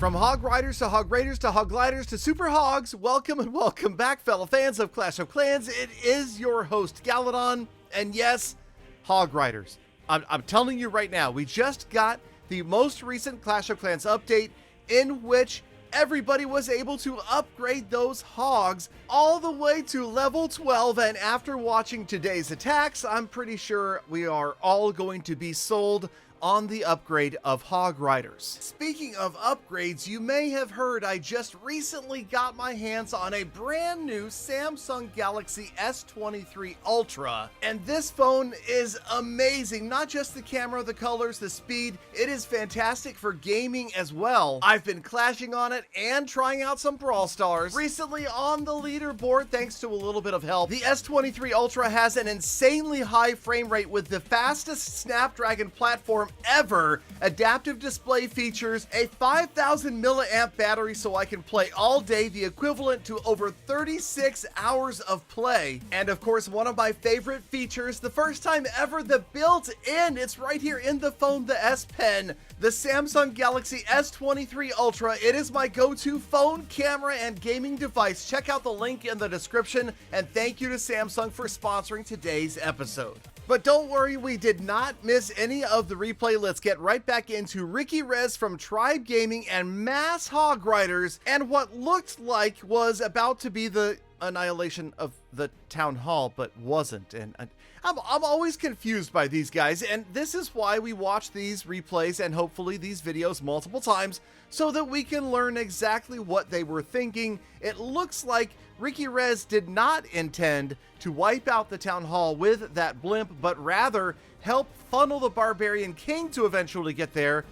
From Hog Riders to Hog Raiders to Hog Gliders to Super Hogs, welcome and welcome back, fellow fans of Clash of Clans. It is your host, Galadon, and yes, Hog Riders. I'm telling you right now, we just got the most recent Clash of Clans update in which everybody was able to upgrade those hogs all the way to level 12, and after watching today's attacks, I'm pretty sure we are all going to be sold on the upgrade of Hog Riders. Speaking of upgrades, you may have heard I just recently got my hands on a brand new Samsung Galaxy S23 Ultra, and this phone is amazing. Not just the camera, the colors, the speed, it is fantastic for gaming as well. I've been clashing on it and trying out some Brawl Stars. Recently on the leaderboard, thanks to a little bit of help, the S23 Ultra has an insanely high frame rate with the fastest Snapdragon platform ever, adaptive display features, a 5,000 milliamp battery so I can play all day, the equivalent to over 36 hours of play, and of course one of my favorite features, the first time ever, the built-in, it's right here in the phone, the S Pen, the Samsung Galaxy S23 Ultra. It is my go-to phone, camera, and gaming device. Check out the link in the description, and thank you to Samsung for sponsoring today's episode. But don't worry, we did not miss any of the replay. Let's get right back into Ricky Rez from Tribe Gaming and Mass Hog Riders, and what looked like was about to be the annihilation of the town hall, but wasn't. And I'm always confused by these guys, and this is why we watch these replays and hopefully these videos multiple times, so that we can learn exactly what they were thinking. It looks like Ricky Rez did not intend to wipe out the town hall with that blimp, but rather help funnel the Barbarian King to eventually get there,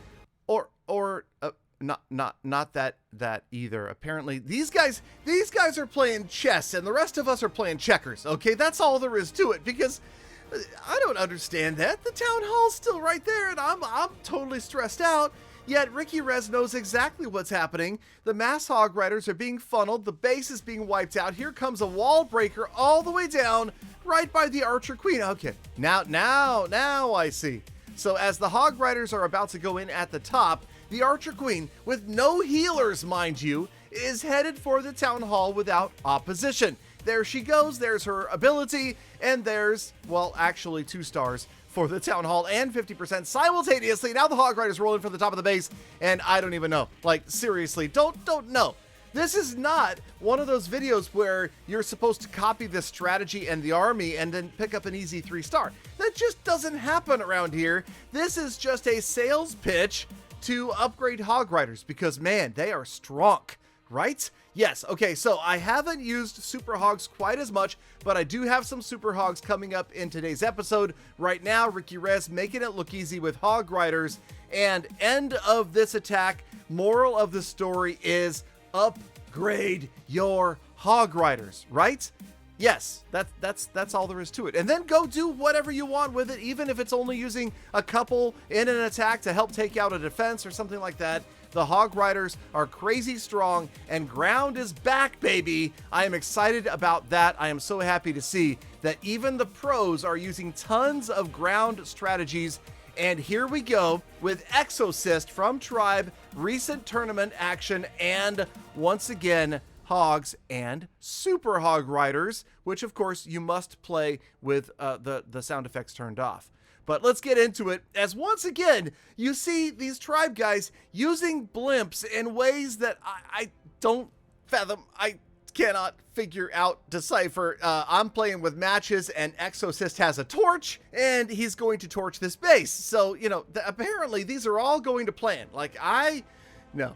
or not that either. Apparently these guys are playing chess and the rest of us are playing checkers. Okay, that's all there is to it, because I don't understand that. The town hall's still right there and I'm totally stressed out. Yet Ricky Rez knows exactly what's happening. The Mass Hog Riders are being funneled, the base is being wiped out. Here comes a wall breaker all the way down right by the Archer Queen. Okay, now I see. So as the Hog Riders are about to go in at the top, the Archer Queen, with no healers mind you, is headed for the town hall without opposition. There she goes, there's her ability, and there's, well, actually 2 stars for the town hall and 50% simultaneously. Now the Hog Riders rolling from the top of the base, and I don't even know. Like, seriously, don't know. This is not one of those videos where you're supposed to copy this strategy and the army and then pick up an easy 3-star. That just doesn't happen around here. This is just a sales pitch to upgrade Hog Riders, because man, they are strong, right? Yes, okay, so I haven't used Super Hogs quite as much, but I do have some Super Hogs coming up in today's episode. Right now, Ricky Rez making it look easy with Hog Riders, and end of this attack, moral of the story is upgrade your Hog Riders, right? Yes, that's all there is to it. And then go do whatever you want with it, even if it's only using a couple in an attack to help take out a defense or something like that. The Hog Riders are crazy strong, and ground is back, baby. I am excited about that. I am so happy to see that even the pros are using tons of ground strategies. And here we go with Exorcist from Tribe, recent tournament action, and once again, Hogs and Super Hog Riders, which of course you must play with the sound effects turned off. But let's get into it, as once again, you see these Tribe guys using blimps in ways that I don't fathom. I cannot figure out, decipher. I'm playing with matches, and Exorcist has a torch, and he's going to torch this base. So, you know, apparently these are all going to plan. Like, no.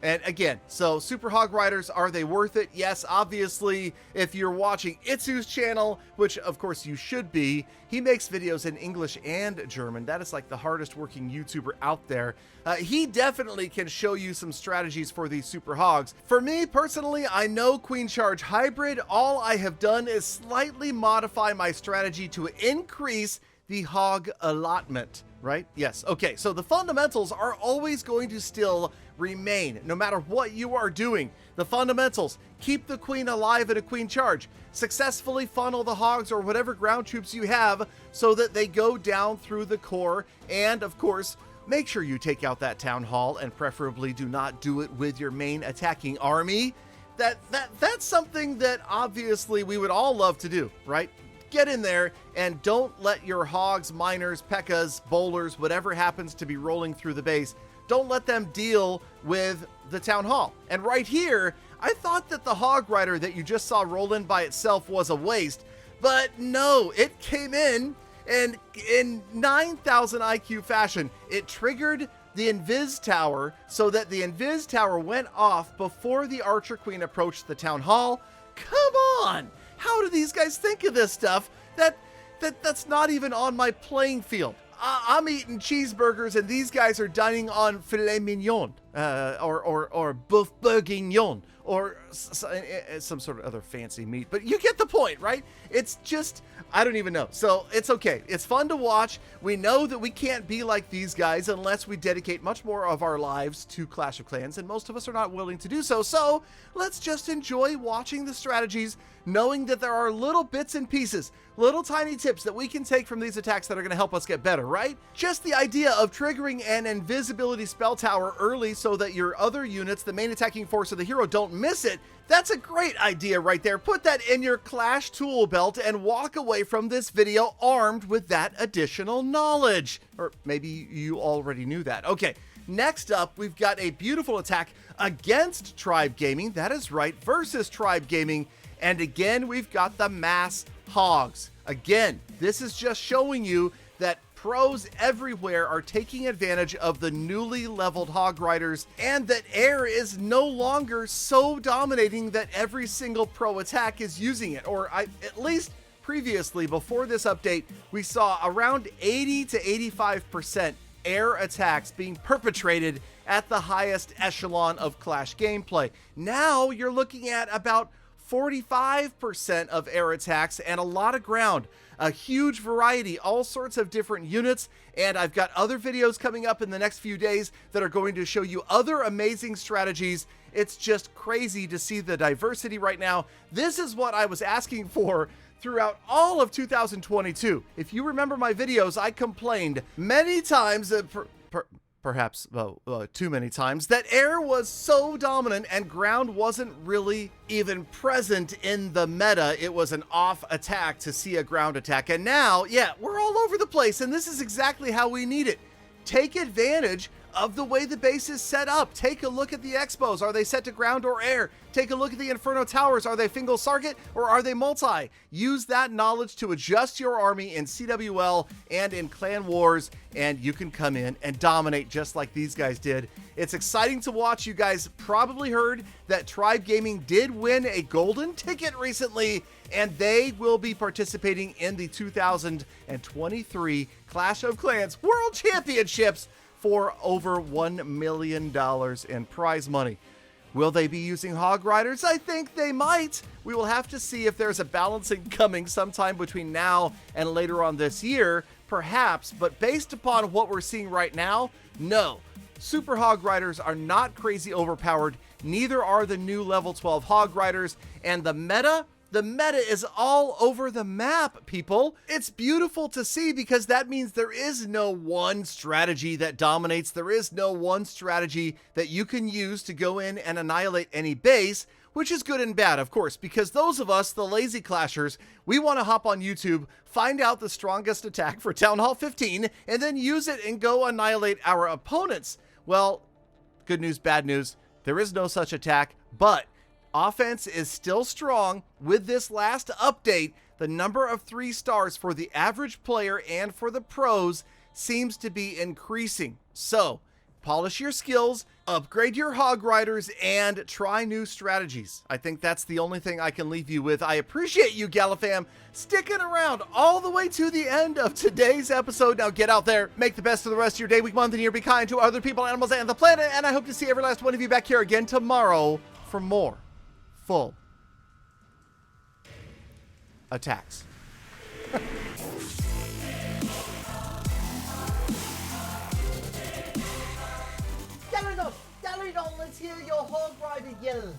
And again, so Super Hog Riders, are they worth it? Yes, obviously, if you're watching Itsu's channel, which of course you should be, he makes videos in English and German. That is like the hardest working YouTuber out there. He definitely can show you some strategies for these Super Hogs. For me personally, I know Queen Charge Hybrid. All I have done is slightly modify my strategy to increase the hog allotment, right? Yes. Okay, so the fundamentals are always going to still remain, no matter what you are doing. The fundamentals: keep the queen alive in a queen charge, successfully funnel the hogs or whatever ground troops you have so that they go down through the core, and of course, make sure you take out that town hall, and preferably do not do it with your main attacking army. That's something that obviously we would all love to do, right? Get in there and don't let your hogs, miners, pekkas, bowlers, whatever happens to be rolling through the base, don't let them deal with the town hall. And right here, I thought that the hog rider that you just saw roll in by itself was a waste, but no, it came in and in 9,000 IQ fashion, it triggered the Invis Tower so that the Invis Tower went off before the Archer Queen approached the town hall. Come on! How do these guys think of this stuff? That's not even on my playing field. I'm eating cheeseburgers and these guys are dining on filet mignon, or boeuf bourguignon, or some sort of other fancy meat. But you get the point, right? It's just, I don't even know. So it's okay. It's fun to watch. We know that we can't be like these guys unless we dedicate much more of our lives to Clash of Clans, and most of us are not willing to do so. So let's just enjoy watching the strategies, knowing that there are little bits and pieces, little tiny tips that we can take from these attacks that are going to help us get better, right? Just the idea of triggering an invisibility spell tower early so that your other units, the main attacking force of the hero, don't miss it. That's a great idea right there. Put that in your Clash tool belt and walk away from this video armed with that additional knowledge. Or maybe you already knew that. Okay, next up, we've got a beautiful attack against Tribe Gaming. That is right, versus Tribe Gaming. And again, we've got the mass hogs. Again, this is just showing you that pros everywhere are taking advantage of the newly leveled hog riders, and that air is no longer so dominating that every single pro attack is using it. Or at least previously, before this update, we saw around 80 to 85% air attacks being perpetrated at the highest echelon of Clash gameplay. Now you're looking at about 45% of air attacks and a lot of ground. A huge variety, all sorts of different units, and I've got other videos coming up in the next few days that are going to show you other amazing strategies. It's just crazy to see the diversity right now. This is what I was asking for throughout all of 2022. If you remember my videos, I complained many times, perhaps too many times, that air was so dominant and ground wasn't really even present in the meta. It was an off attack to see a ground attack. And now, yeah, we're all over the place, and this is exactly how we need it. Take advantage of the way the base is set up. Take a look at the expos. Are they set to ground or air? Take a look at the Inferno Towers. Are they single target or are they multi? Use that knowledge to adjust your army in CWL and in Clan Wars, and you can come in and dominate just like these guys did. It's exciting to watch. You guys probably heard that Tribe Gaming did win a golden ticket recently, and they will be participating in the 2023 Clash of Clans World Championships for over $1 million in prize money. Will they be using hog riders? I think they might. We will have to see if there's a balancing coming sometime between now and later on this year, perhaps, but based upon what we're seeing right now, no. Super hog riders are not crazy overpowered, neither are the new level 12 hog riders, and the meta is all over the map, people. It's beautiful to see because that means there is no one strategy that dominates. There is no one strategy that you can use to go in and annihilate any base, which is good and bad, of course, because those of us, the lazy clashers, we want to hop on YouTube, find out the strongest attack for Town Hall 15, and then use it and go annihilate our opponents. Well, good news, bad news. There is no such attack, but offense is still strong. With this last update, the number of 3 stars for the average player and for the pros seems to be increasing. So, polish your skills, upgrade your hog riders, and try new strategies. I think that's the only thing I can leave you with. I appreciate you, Galafam, sticking around all the way to the end of today's episode. Now get out there, make the best of the rest of your day, week, month, and year. Be kind to other people, animals, and the planet, and I hope to see every last one of you back here again tomorrow for more full attacks. Galadon, let's hear your hog rider yell.